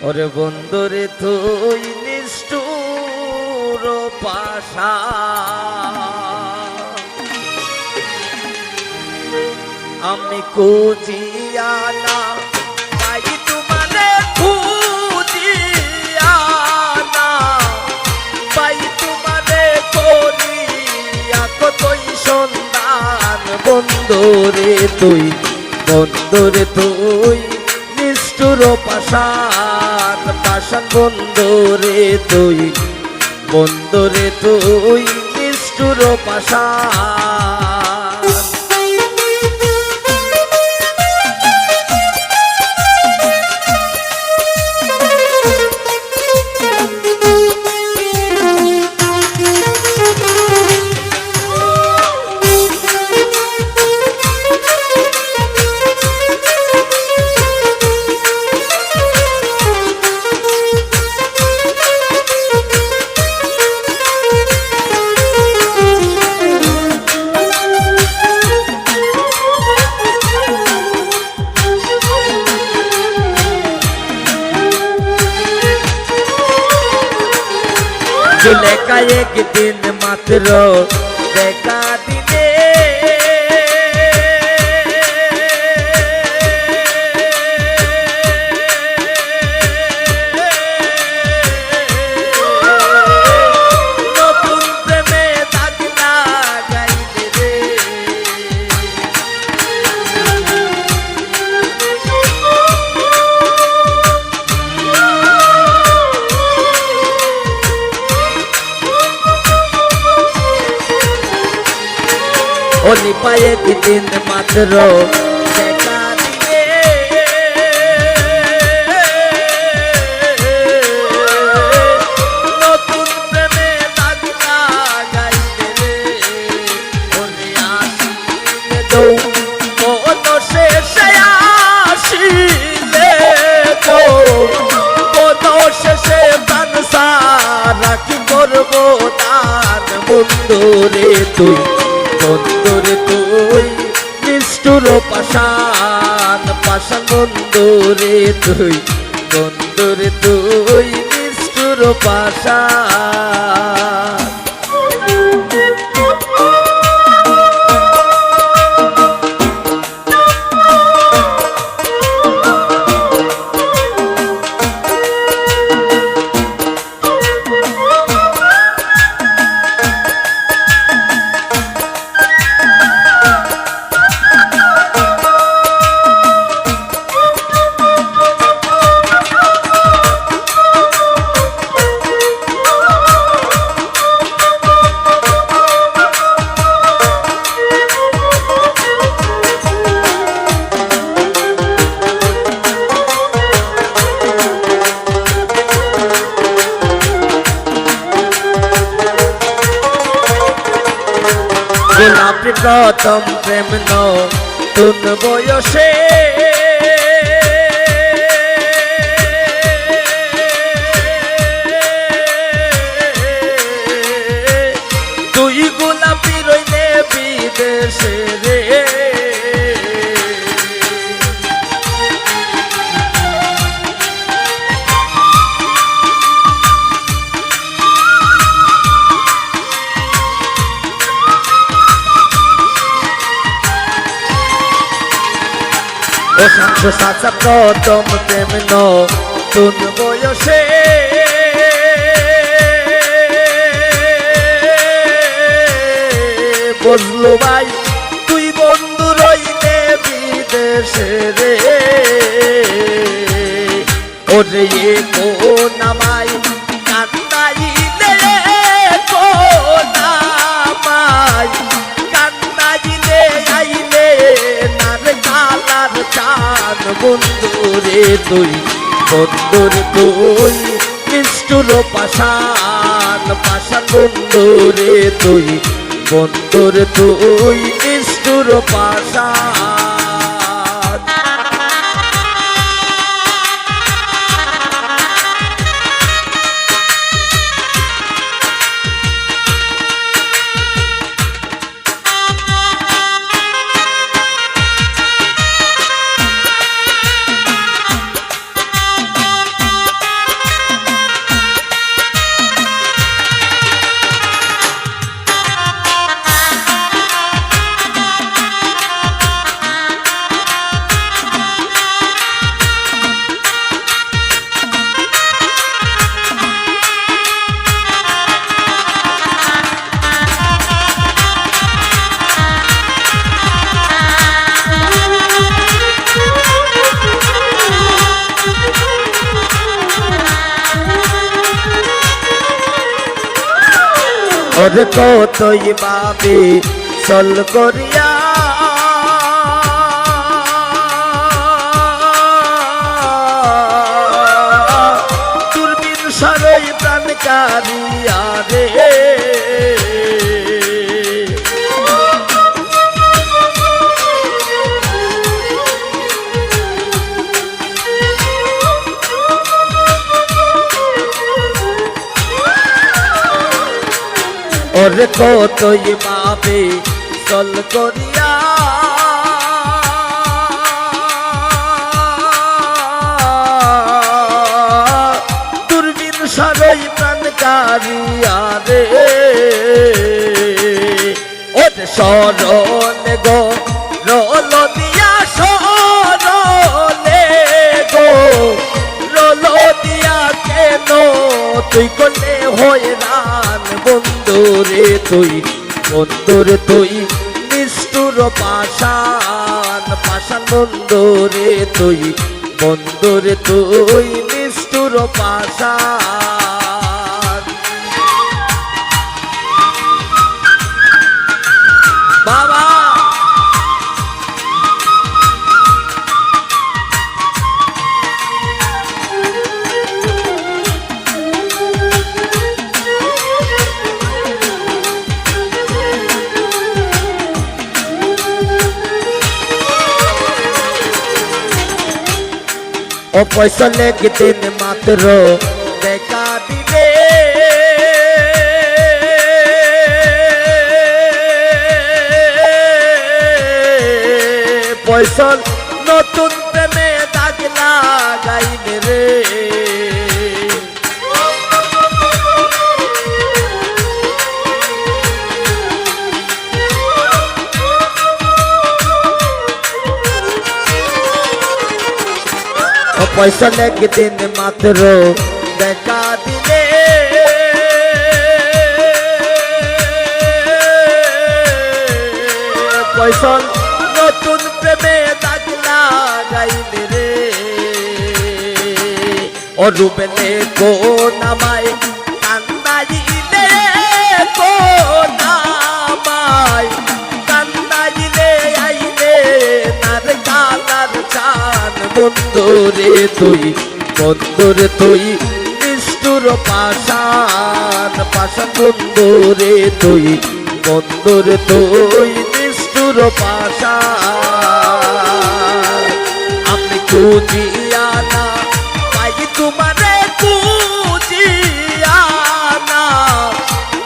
ওরে বন্ধুরে তুই নিষ্ঠুর পাশা আমি খুঁজিয়া না পাই তোমারে খুঁজিয়া না পাই তোমারে করিয়া কতই সন্ধান বন্ধুরে তুই নিষ্ঠুর পাষাণ পাষাণ বন্ধুরে তুই নিষ্ঠুর পাষাণ जुलेखा एक दिन मात्र देखा दिने नतुन प्रेमे दाग लागाइले रे ओली पाए दिन मात्र देखा दिए नतुन प्रेमे दाग लागाइले रे ओली आसिले दौ কোন শেষে আসিলে দৌ কোন শেষে প্রাণ সারা কি করব তার বন্ধুরে তুই নিষ্ঠুর পাষাণ পাষাণ বন্ধুরে তুই নিষ্ঠুর পাষাণ গোলাপি প্রথম প্রেম নতুন বয়সে তুই গোলাপি রইলে বিদেশে রে ও শান্ত সাচা প্রথম প্রেম নতুন বয়সে বজলো ভাই তুই বন্ধু রইলে বিদেশে রে ওরে কোন আমাই কান্দাইলে কোন আমাই কান্দাইলে আইলে নার কালার চান বন্ধুরে তুই নিষ্ঠুর পাষাণ পাষাণ বন্ধুরে তুই নিষ্ঠুর পাষাণ ওরে কতই ভাবে চল করিয়া দূরবীন সারই প্রাণ কারিয়া রে ওরে কতই ভাবে চল করিয়া দূরবীন সারই প্রাণ কারিয়া রে ওরে সরলে গো রল দিয়া সরলে গো রল দিয়া কেন তুই করলে হয়রান বন্ধুরে তুই বন্ধুরে তুই নিষ্ঠুর পাষাণ পাষাণ বন্ধুরে তুই বন্ধুরে তুই নিষ্ঠুর পাষাণ বাবা ও পয়সা লেগে দিন মাত্র দেখা দিবে পয়সা নতুন প্রেমে দাগ লাগাইবে রে পয়সা লেগে দিন মাত্র দেখা দিলে পয়সা নতুন প্রেমে দাগ লাগাইলে রে অরুবেলে কো নামায় কান্দাইলে কো নামায় কান্দাইলে আইলে নার কালার চান বন্ধুরে তুই বন্ধুরে তুই নিষ্ঠুর পাষাণ পাষাণ বন্ধুরে তুই বন্ধুরে তুই নিষ্ঠুর পাষাণ আমি খুঁজিয়া না পাই তোমারে খুঁজিয়া না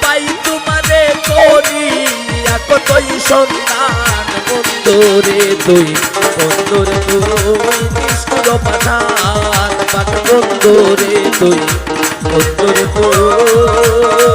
পাই তোমারে করিয়া কতই সন্ধান বন্ধুরে তুই বন্ধুরে তুই নিষ্ঠুর পাষাণ পাষাণ বন্ধুরে তুই বন্ধুরে তুই